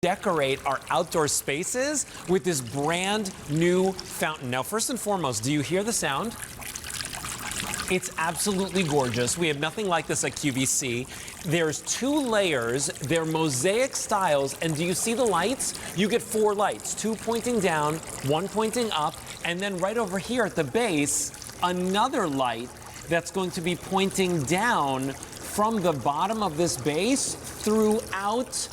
decorate our outdoor spaces with this brand new fountain. Now, first and foremost, do you hear the sound? It's absolutely gorgeous. We have nothing like this at QVC. There's 2 layers, they're mosaic styles, and do you see the lights? You get 4 lights, 2 pointing down, 1 pointing up, and then right over here at the base, another light that's going to be pointing down from the bottom of this base throughout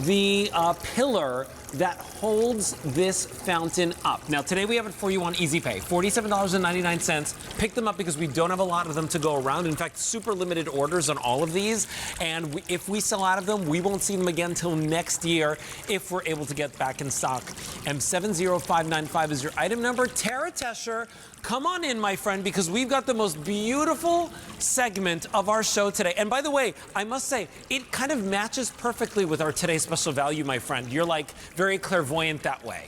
the pillar that holds this fountain up. Now, today we have it for you on Easy Pay, $47.99. Pick them up because we don't have a lot of them to go around. In fact, super limited orders on all of these. And if we sell out of them, we won't see them again till next year if we're able to get back in stock. M70595 is your item number. Tara Tesher, come on in, my friend, because we've got the most beautiful segment of our show today. And by the way, I must say, it kind of matches perfectly with our today's special value, my friend. You're like very clairvoyant that way.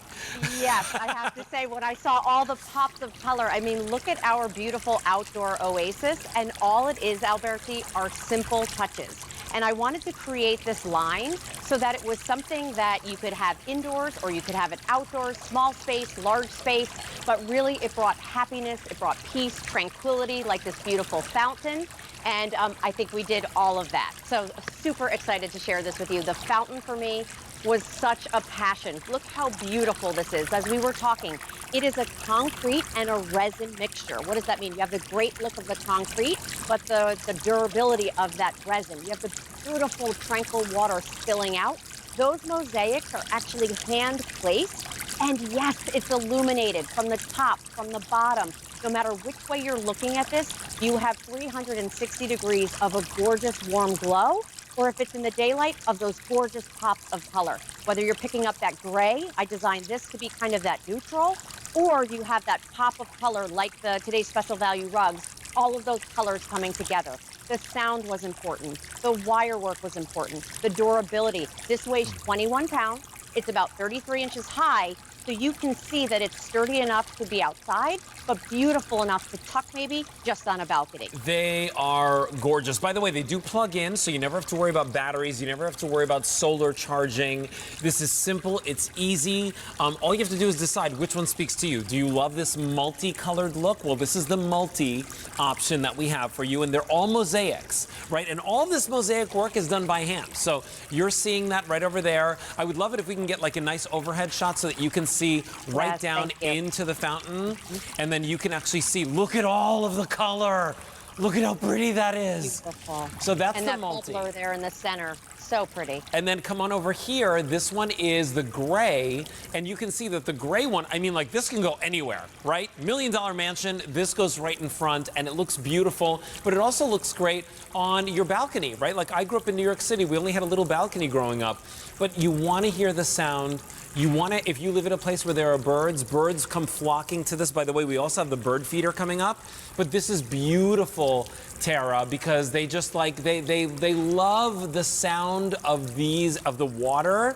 Yes, I have to say, when I saw all the pops of color, I mean, look at our beautiful outdoor oasis, and all it is, Alberti, are simple touches. And I wanted to create this line so that it was something that you could have indoors or you could have it outdoors, small space, large space, but really it brought happiness, it brought peace, tranquility, like this beautiful fountain. And I think we did all of that. So super excited to share this with you. The fountain for me was such a passion. Look how beautiful this is. As we were talking, it is a concrete and a resin mixture. What does that mean? You have the great look of the concrete, but the durability of that resin. You have the beautiful tranquil water spilling out. Those mosaics are actually hand placed. And yes, it's illuminated from the top, from the bottom. No matter which way you're looking at this, you have 360 degrees of a gorgeous warm glow, or if it's in the daylight, of those gorgeous pops of color. Whether you're picking up that gray, I designed this to be kind of that neutral, or you have that pop of color like the today's special value rugs, all of those colors coming together. The sound was important. The wire work was important. The durability. This weighs 21 pounds. It's about 33 inches high, so you can see that it's sturdy enough to be outside, but beautiful enough to tuck maybe just on a balcony. They are gorgeous. By the way, they do plug in, so you never have to worry about batteries. You never have to worry about solar charging. This is simple. It's easy. All you have to do is decide which one speaks to you. Do you love this multicolored look? Well, this is the multi option that we have for you, and they're all mosaics, right? And all this mosaic work is done by hand. So you're seeing that right over there. I would love it if we can get like a nice overhead shot so that you can see right down into the fountain, and then you can actually see, look at all of the color. Look at how pretty that is. Beautiful. So that's and the that multi. blur there in the center, so pretty. And then come on over here. This one is the gray, and you can see that the gray one, I mean, like this can go anywhere, right? $1 Million Mansion, this goes right in front, and it looks beautiful, but it also looks great on your balcony, right? Like I grew up in New York City. We only had a little balcony growing up, but you want to hear the sound. You want to, if you live in a place where there are birds come flocking to this. By the way, we also have the bird feeder coming up. But this is beautiful, Tara, because they just like, they love the sound of the water.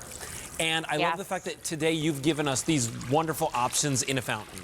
And I love the fact that today you've given us these wonderful options in a fountain.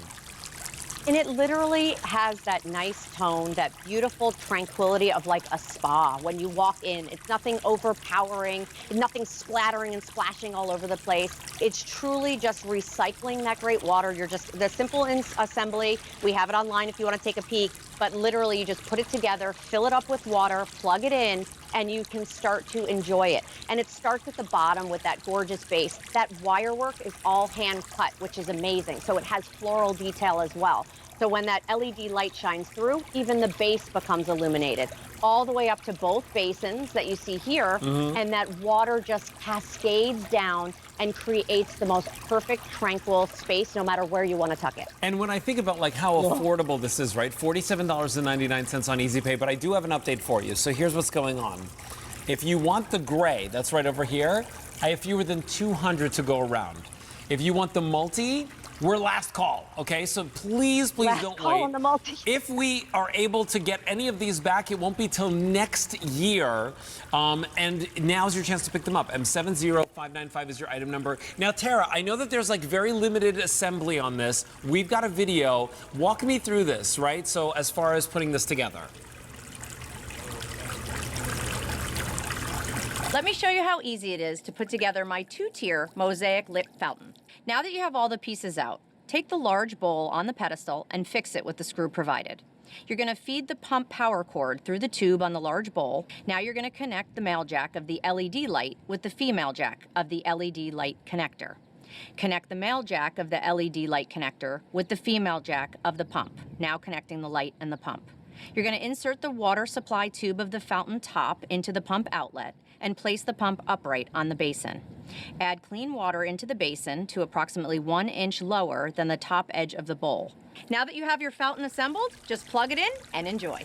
And it literally has that nice tone, that beautiful tranquility of like a spa. When you walk in, it's nothing overpowering, nothing splattering and splashing all over the place. It's truly just recycling that great water. You're just, the simple assembly, we have it online if you want to take a peek, but literally you just put it together, fill it up with water, plug it in, and you can start to enjoy it. And it starts at the bottom with that gorgeous base. That wire work is all hand cut, which is amazing. So it has floral detail as well. So when that LED light shines through, even the base becomes illuminated. All the way up to both basins that you see here, and that water just cascades down and creates the most perfect, tranquil space, no matter where you want to tuck it. And when I think about like how affordable this is, right? $47.99 on Easy Pay, but I do have an update for you. So here's what's going on. If you want the gray, that's right over here, I have fewer than 200 to go around. If you want the multi, we're last call, okay? So please don't wait. On the multi. If we are able to get any of these back, it won't be till next year. And now's your chance to pick them up. M70595 is your item number. Now, Tara, I know that there's like very limited assembly on this. We've got a video. Walk me through this, right? So as far as putting this together. Let me show you how easy it is to put together my 2-tier Mosaic lip fountain. Now that you have all the pieces out, take the large bowl on the pedestal and fix it with the screw provided. You're going to feed the pump power cord through the tube on the large bowl. Now you're going to connect the male jack of the LED light with the female jack of the LED light connector. Connect the male jack of the LED light connector with the female jack of the pump, now connecting the light and the pump. You're going to insert the water supply tube of the fountain top into the pump outlet and place the pump upright on the basin. Add clean water into the basin to approximately 1 inch lower than the top edge of the bowl. Now that you have your fountain assembled, just plug it in and enjoy.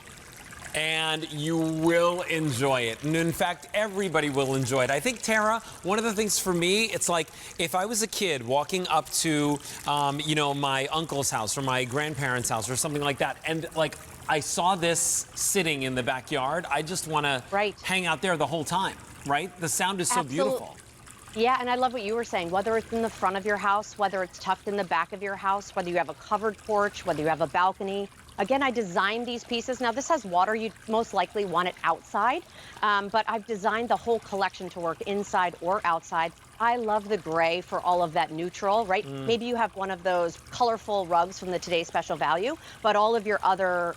And you will enjoy it. And in fact, everybody will enjoy it. I think, Tara, one of the things for me, it's like if I was a kid walking up to, my uncle's house or my grandparents' house or something like that, and like I saw this sitting in the backyard, I just want to hang out there the whole time, right? The sound is so beautiful. Yeah, and I love what you were saying, whether it's in the front of your house, whether it's tucked in the back of your house, whether you have a covered porch, whether you have a balcony. Again, I designed these pieces. Now, this has water. You'd most likely want it outside, but I've designed the whole collection to work inside or outside. I love the gray for all of that neutral, right? Maybe you have one of those colorful rugs from the Today's Special Value, but all of your other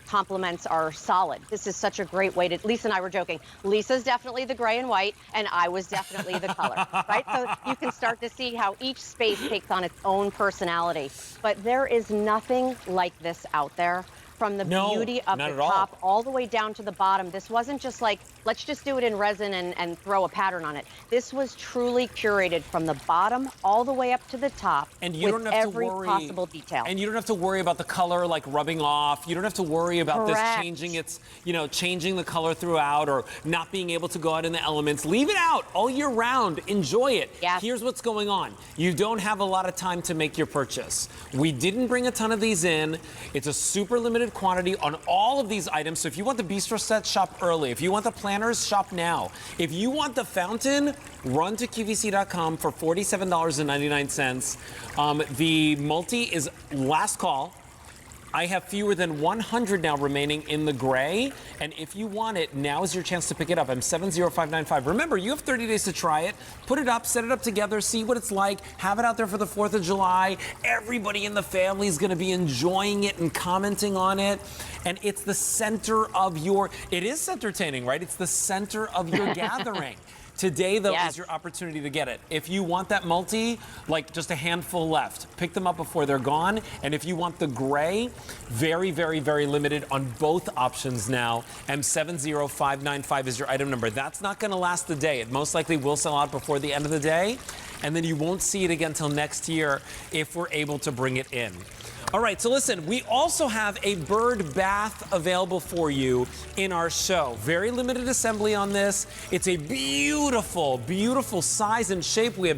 complements are solid. This is such a great way to, Lisa and I were joking, Lisa's definitely the gray and white, and I was definitely the color, right? So you can start to see how each space takes on its own personality. But there is nothing like this out there. From the beauty of the top all the way down to the bottom. This wasn't just like, let's just do it in resin and throw a pattern on it. This was truly curated from the bottom all the way up to the top, and you with don't have every to worry, possible detail. And you don't have to worry about the color like rubbing off. You don't have to worry about this changing its, changing the color throughout or not being able to go out in the elements. Leave it out all year round. Enjoy it. Yes. Here's what's going on. You don't have a lot of time to make your purchase. We didn't bring a ton of these in. It's a super limited quantity on all of these items. So if you want the bistro set, shop early. If you want the planners, shop now. If you want the fountain, run to QVC.com for $47.99. The multi is last call. I have fewer than 100 now remaining in the gray, and if you want it, now is your chance to pick it up. I'm 70595. Remember, you have 30 days to try it. Put it up, set it up together, see what it's like. Have it out there for the 4th of July. Everybody in the family is going to be enjoying it and commenting on it. And it's the center of your, it is Centertaining, right? It's the center of your gathering. Today, though, is your opportunity to get it. If you want that multi, like just a handful left, pick them up before they're gone. And if you want the gray, very, very, very limited on both options now. M70595 is your item number. That's not going to last the day. It most likely will sell out before the end of the day. And then you won't see it again until next year if we're able to bring it in. All right, so listen, we also have a bird bath available for you in our show. Very limited assembly on this. It's a beautiful, beautiful size and shape. We have